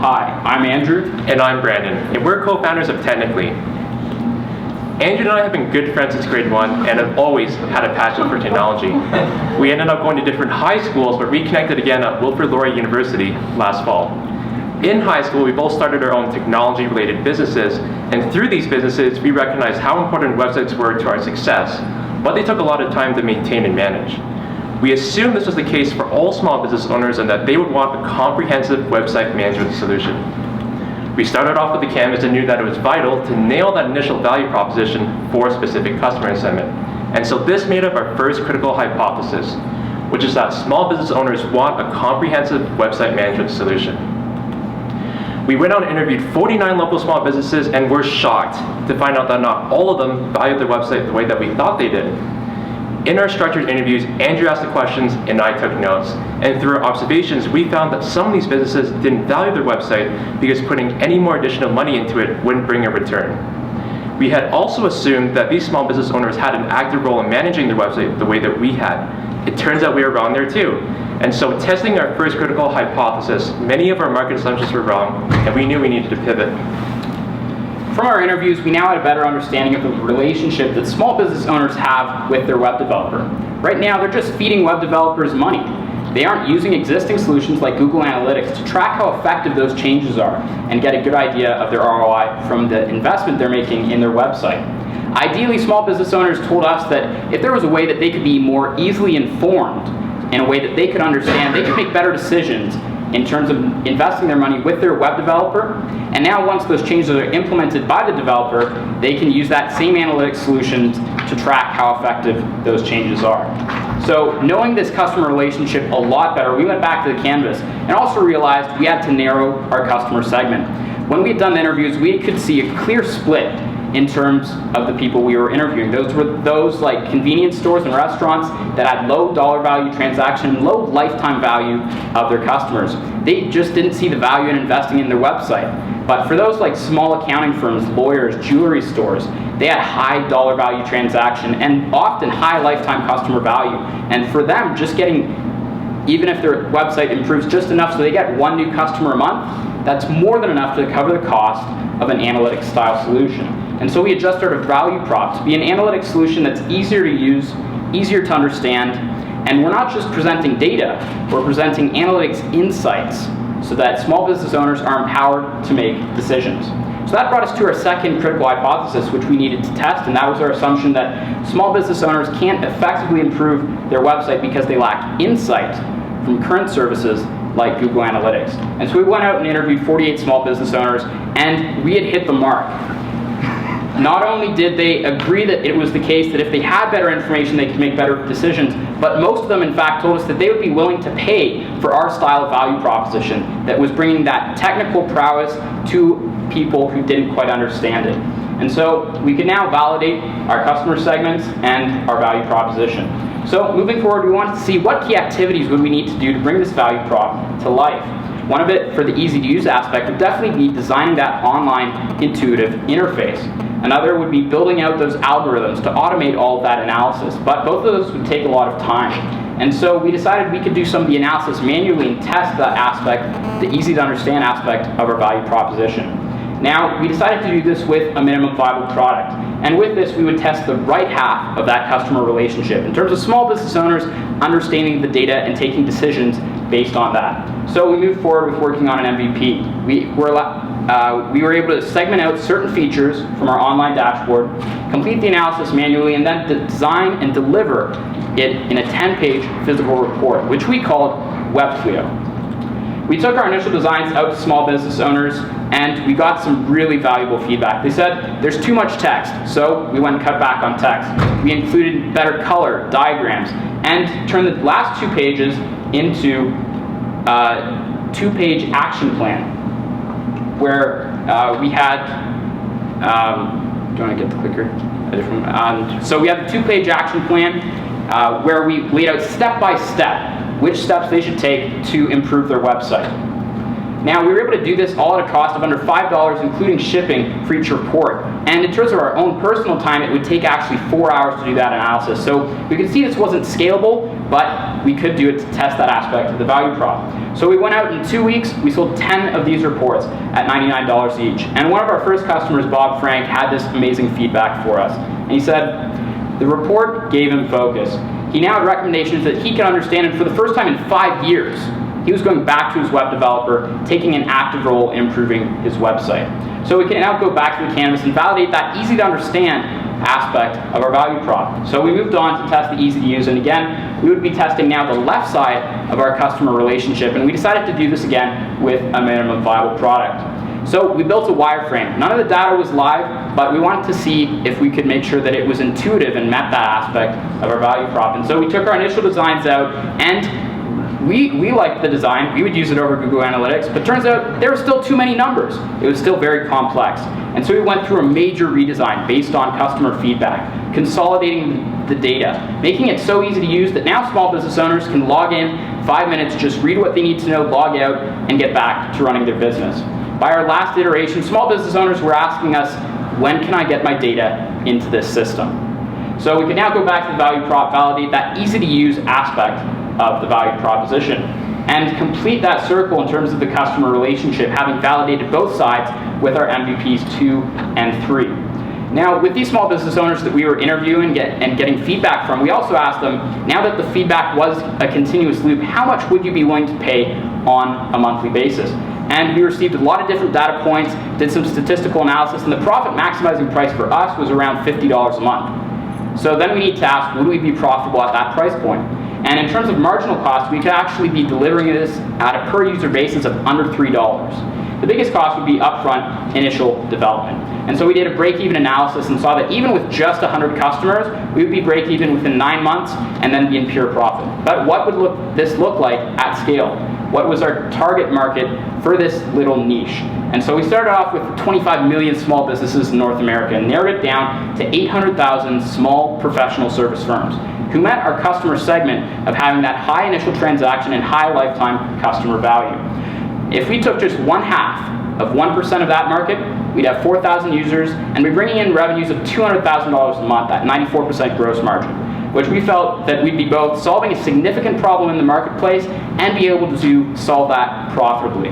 Hi, I'm Andrew. And I'm Brandon, and we're co-founders of Teknically. Andrew and I have been good friends since grade 1 and have always had a passion for technology. We ended up going to different high schools, but reconnected again at Wilfrid Laurier University last fall. In high school, we both started our own technology-related businesses, and through these businesses, we recognized how important websites were to our success, but they took a lot of time to maintain and manage. We assumed this was the case for all small business owners and that they would want a comprehensive website management solution. We started off with the canvas and knew that it was vital to nail that initial value proposition for a specific customer segment. And so this made up our first critical hypothesis, which is that small business owners want a comprehensive website management solution. We went out and interviewed 49 local small businesses and were shocked to find out that not all of them valued their website the way that we thought they did. In our structured interviews, Andrew asked the questions and I took notes. And through our observations, we found that some of these businesses didn't value their website because putting any more additional money into it wouldn't bring a return. We had also assumed that these small business owners had an active role in managing their website the way that we had. It turns out we were wrong there too. And so testing our first critical hypothesis, many of our market assumptions were wrong, and we knew we needed to pivot. From our interviews, we now had a better understanding of the relationship that small business owners have with their web developer. Right now, they're just feeding web developers money. They aren't using existing solutions like Google Analytics to track how effective those changes are and get a good idea of their ROI from the investment they're making in their website. Ideally, small business owners told us that if there was a way that they could be more easily informed in a way that they could understand, they could make better decisions in terms of investing their money with their web developer. And now once those changes are implemented by the developer, they can use that same analytics solution to track how effective those changes are. So knowing this customer relationship a lot better, we went back to the canvas and also realized we had to narrow our customer segment. When we had done the interviews, we could see a clear split in terms of the people we were interviewing. Those were those like convenience stores and restaurants that had low dollar value transaction, low lifetime value of their customers. They just didn't see the value in investing in their website. But for those like small accounting firms, lawyers, jewelry stores, they had high dollar value transaction and often high lifetime customer value. And for them, just getting, even if their website improves just enough so they get one new customer a month, that's more than enough to cover the cost of an analytics style solution. And so we adjusted our value prop to be an analytics solution that's easier to use, easier to understand, and we're not just presenting data, we're presenting analytics insights so that small business owners are empowered to make decisions. So that brought us to our second critical hypothesis, which we needed to test, and that was our assumption that small business owners can't effectively improve their website because they lack insight from current services like Google Analytics. And so we went out and interviewed 48 small business owners, and we had hit the mark. Not only did they agree that it was the case that if they had better information, they could make better decisions, but most of them, in fact, told us that they would be willing to pay for our style of value proposition that was bringing that technical prowess to people who didn't quite understand it. And so we can now validate our customer segments and our value proposition. So moving forward, we wanted to see what key activities would we need to do to bring this value prop to life. One of it, for the easy-to-use aspect, would definitely be designing that online intuitive interface. Another would be building out those algorithms to automate all of that analysis, but both of those would take a lot of time. And so we decided we could do some of the analysis manually and test that aspect, the easy-to-understand aspect of our value proposition. Now, we decided to do this with a minimum viable product. And with this, we would test the right half of that customer relationship in terms of small business owners understanding the data and taking decisions based on that. So we moved forward with working on an MVP. We were able to segment out certain features from our online dashboard, complete the analysis manually, and then design and deliver it in a 10-page physical report, which we called Web Clio. We took our initial designs out to small business owners, and we got some really valuable feedback. They said, there's too much text, so we went and cut back on text. We included better color, diagrams, and turned the last 2 pages into a 2-page action plan, where we had, do you want to get the clicker? So we had the 2-page action plan where we laid out step by step which steps they should take to improve their website. Now, we were able to do this all at a cost of under $5, including shipping for each report. And in terms of our own personal time, it would take actually 4 hours to do that analysis. So we could see this wasn't scalable, but we could do it to test that aspect of the value prop. So we went out in 2 weeks, we sold 10 of these reports at $99 each. And one of our first customers, Bob Frank, had this amazing feedback for us. And he said, the report gave him focus. He now had recommendations that he could understand, and for the first time in 5 years, he was going back to his web developer, taking an active role in improving his website. So we can now go back to the canvas and validate that easy to understand aspect of our value prop. So we moved on to test the easy to use, and again, we would be testing now the left side of our customer relationship, and we decided to do this again with a minimum viable product. So we built a wireframe. None of the data was live, but we wanted to see if we could make sure that it was intuitive and met that aspect of our value prop. And so we took our initial designs out, and we liked the design. We would use it over Google Analytics, but turns out there were still too many numbers. It was still very complex. And so we went through a major redesign based on customer feedback, consolidating the data, making it so easy to use that now small business owners can log in 5 minutes, just read what they need to know, log out, and get back to running their business. By our last iteration, small business owners were asking us, when can I get my data into this system? So we can now go back to the value prop, validate that easy to use aspect of the value proposition, and complete that circle in terms of the customer relationship, having validated both sides with our MVPs 2 and 3. Now, with these small business owners that we were interviewing and getting feedback from, we also asked them, now that the feedback was a continuous loop, how much would you be willing to pay on a monthly basis? And we received a lot of different data points, did some statistical analysis, and the profit maximizing price for us was around $50 a month. So then we need to ask, would we be profitable at that price point? And in terms of marginal cost, we could actually be delivering this at a per user basis of under $3. The biggest cost would be upfront initial development. And so we did a break-even analysis and saw that even with just 100 customers, we would be break-even within 9 months and then be in pure profit. But what would this look like at scale? What was our target market for this little niche? And so we started off with 25 million small businesses in North America and narrowed it down to 800,000 small professional service firms who met our customer segment of having that high initial transaction and high lifetime customer value. If we took just 1/2 of 1% of that market, we'd have 4,000 users and we're bringing in revenues of $200,000 a month at 94% gross margin, which we felt that we'd be both solving a significant problem in the marketplace and be able to solve that profitably.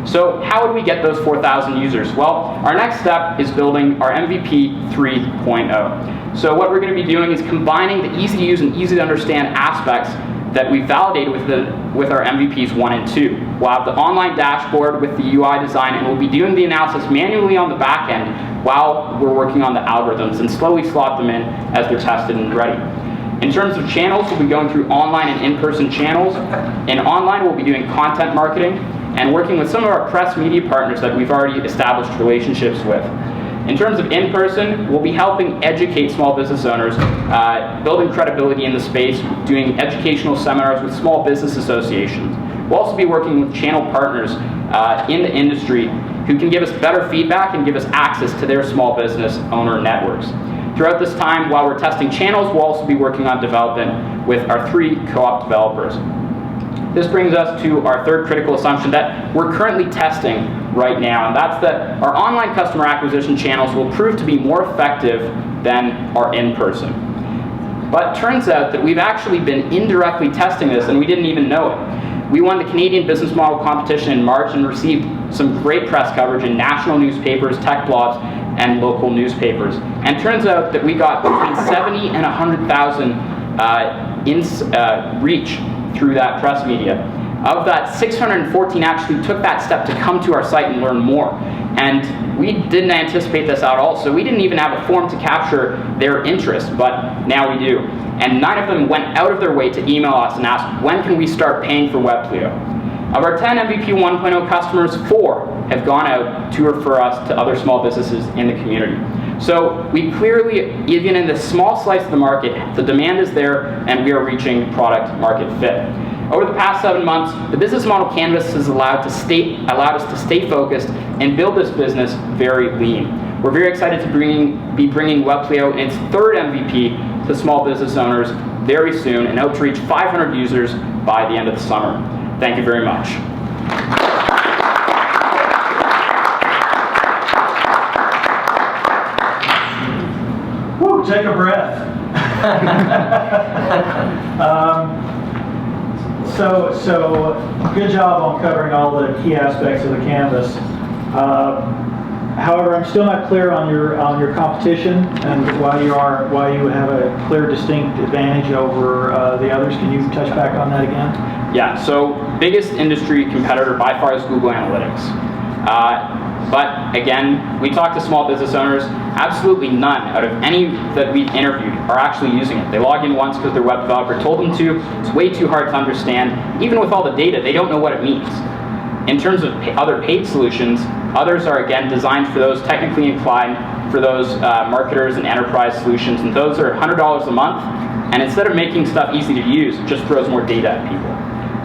So how would we get those 4,000 users? Well, our next step is building our MVP 3.0. So what we're going to be doing is combining the easy to use and easy to understand aspects that we validated with our MVPs 1 and 2. We'll have the online dashboard with the UI design, and we'll be doing the analysis manually on the back end while we're working on the algorithms and slowly slot them in as they're tested and ready. In terms of channels, we'll be going through online and in-person channels. In online, we'll be doing content marketing and working with some of our press media partners that we've already established relationships with. In terms of in-person, we'll be helping educate small business owners, building credibility in the space, doing educational seminars with small business associations. We'll also be working with channel partners in the industry who can give us better feedback and give us access to their small business owner networks. Throughout this time, while we're testing channels, we'll also be working on development with our 3 co-op developers. This brings us to our third critical assumption that we're currently testing right now, and that's that our online customer acquisition channels will prove to be more effective than our in-person. But it turns out that we've actually been indirectly testing this and we didn't even know it. We won the Canadian Business Model Competition in March and received some great press coverage in national newspapers, tech blogs, and local newspapers. And it turns out that we got between 70 and 100,000 reach through that press media. Of that, 614 actually took that step to come to our site and learn more. And we didn't anticipate this at all, so we didn't even have a form to capture their interest, but now we do. And 9 of them went out of their way to email us and ask, when can we start paying for WebClio? Of our 10 MVP 1.0 customers, 4 have gone out to refer us to other small businesses in the community. So we clearly, even in this small slice of the market, the demand is there and we are reaching product market fit. Over the past 7 months, the business model canvas has allowed us to stay focused and build this business very lean. We're very excited to be bringing WebClio in its 3rd MVP to small business owners very soon and hope to reach 500 users by the end of the summer. Thank you very much. Woo, take a breath. So good job on covering all the key aspects of the canvas. However, I'm still not clear on your competition and why you have a clear, distinct advantage over the others. Can you touch back on that again? Yeah. So biggest industry competitor by far is Google Analytics. But again, we talked to small business owners. Absolutely none out of any that we've interviewed are actually using it. They log in once because their web developer told them to. It's way too hard to understand. Even with all the data, they don't know what it means. In terms of other paid solutions, others are again designed for those technically inclined, for those marketers and enterprise solutions, and those are $100 a month. And instead of making stuff easy to use, it just throws more data at people.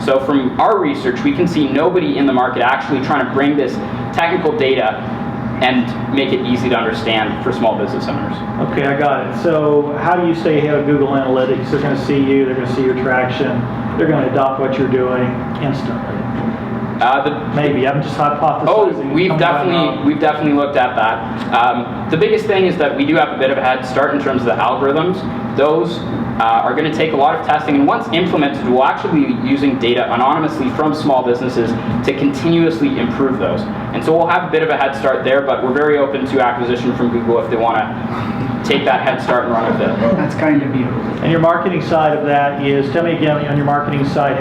So from our research, we can see nobody in the market actually trying to bring this technical data and make it easy to understand for small business owners. Okay, I got it. So how do you stay ahead of Google Analytics? They're going to see you, they're going to see your traction, they're going to adopt what you're doing instantly. Maybe, I'm just hypothesizing. Oh, we've definitely looked at that. The biggest thing is that we do have a bit of a head start in terms of the algorithms. Those are going to take a lot of testing, and once implemented, we'll actually be using data anonymously from small businesses to continuously improve those. And so we'll have a bit of a head start there, but we're very open to acquisition from Google if they want to take that head start and run with it. That's kind of you. And your marketing side of that is, tell me again on your marketing side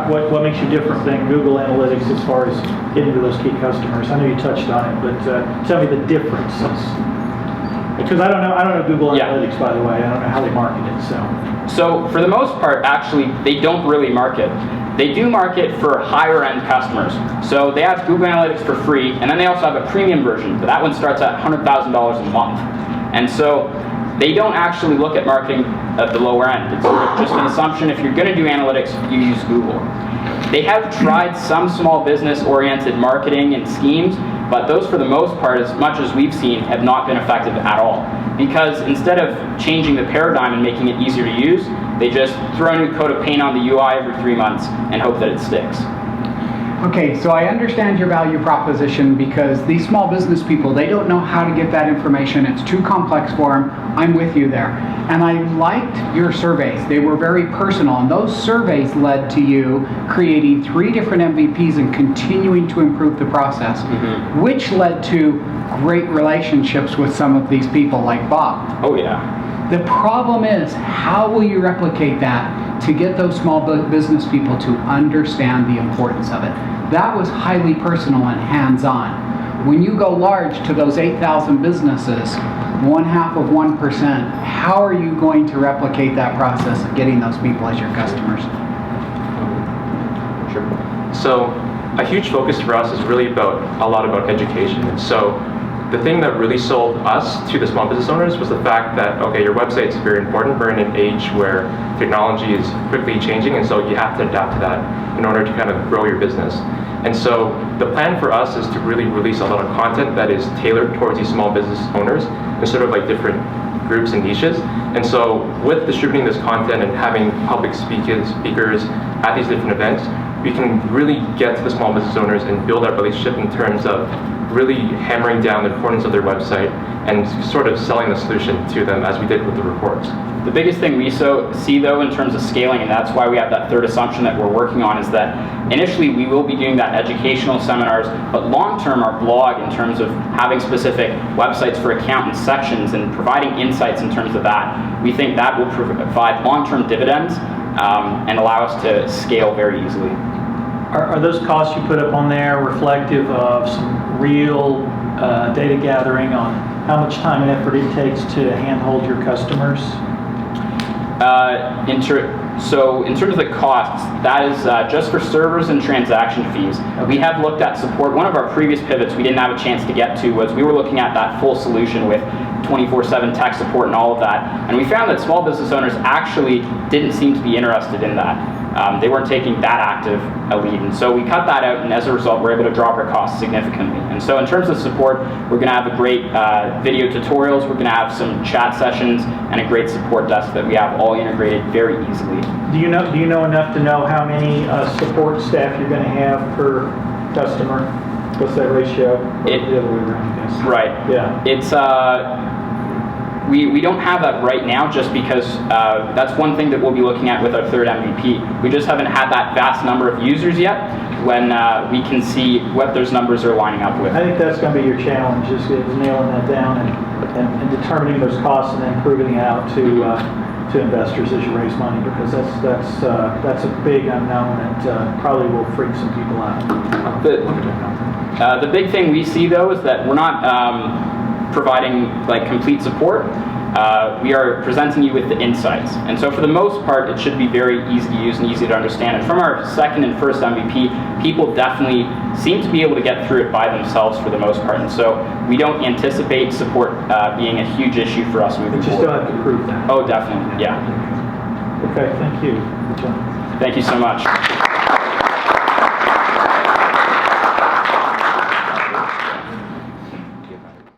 what makes you different than Google Analytics as far as getting to those key customers. I know you touched on it, but tell me the differences. Because I don't know Google Analytics, by the way. I don't know how they market it. So for the most part, actually, they don't really market. They do market for higher end customers. So they have Google Analytics for free, and then they also have a premium version, but that one starts at $100,000 a month. And so they don't actually look at marketing at the lower end. It's just an assumption if you're going to do analytics, you use Google. They have tried some small business oriented marketing and schemes, but those for the most part, as much as we've seen, have not been effective at all. Because instead of changing the paradigm and making it easier to use, they just throw a new coat of paint on the UI every 3 months and hope that it sticks. Okay, so I understand your value proposition because these small business people, they don't know how to get that information. It's too complex for them. I'm with you there. And I liked your surveys. They were very personal, and those surveys led to you creating 3 different MVPs and continuing to improve the process, which led to great relationships with some of these people like Bob. Oh yeah. The problem is, how will you replicate that to get those small business people to understand the importance of it? That was highly personal and hands-on. When you go large to those 8,000 businesses, 0.5%, how are you going to replicate that process of getting those people as your customers? Sure. So a huge focus for us is really a lot about education. So the thing that really sold us to the small business owners was the fact that, okay, your website is very important. We're in an age where technology is quickly changing, and so you have to adapt to that in order to kind of grow your business. And so the plan for us is to really release a lot of content that is tailored towards these small business owners in sort of like different groups and niches. And so with distributing this content and having public speakers at these different events, we can really get to the small business owners and build that relationship in terms of really hammering down the importance of their website and sort of selling the solution to them as we did with the reports. The biggest thing we see though in terms of scaling, and that's why we have that third assumption that we're working on, is that initially we will be doing that educational seminars, but long term our blog in terms of having specific websites for accountant sections and providing insights in terms of that, we think that will provide long-term dividends and allow us to scale very easily. Are those costs you put up on there reflective of some real data gathering on how much time and effort it takes to handhold your customers? So in terms of the costs, that is just for servers and transaction fees. Okay. We have looked at support. One of our previous pivots we didn't have a chance to get to was we were looking at that full solution with 24/7 tech support and all of that. And we found that small business owners actually didn't seem to be interested in that. They weren't taking that active a lead. And so we cut that out, and as a result, we're able to drop our costs significantly. And so in terms of support, we're going to have a great video tutorials, we're going to have some chat sessions, and a great support desk that we have all integrated very easily. Do you know enough to know how many support staff you're going to have per customer? What's that ratio? The other way around, I guess. Right. Yeah. It's We don't have that right now just because that's one thing that we'll be looking at with our third MVP. We just haven't had that vast number of users yet when we can see what those numbers are lining up with. I think that's going to be your challenge, is nailing that down and determining those costs and then proving it out to investors as you raise money, because that's a big unknown that probably will freak some people out. The big thing we see though is that we're not providing like complete support. We are presenting you with the insights, and so for the most part it should be very easy to use and easy to understand. And from our second and first MVP, people definitely seem to be able to get through it by themselves for the most part, and so we don't anticipate support being a huge issue for us moving But you forward. still have to prove that. Oh, definitely, yeah. Okay, thank you. Good job. Thank you so much.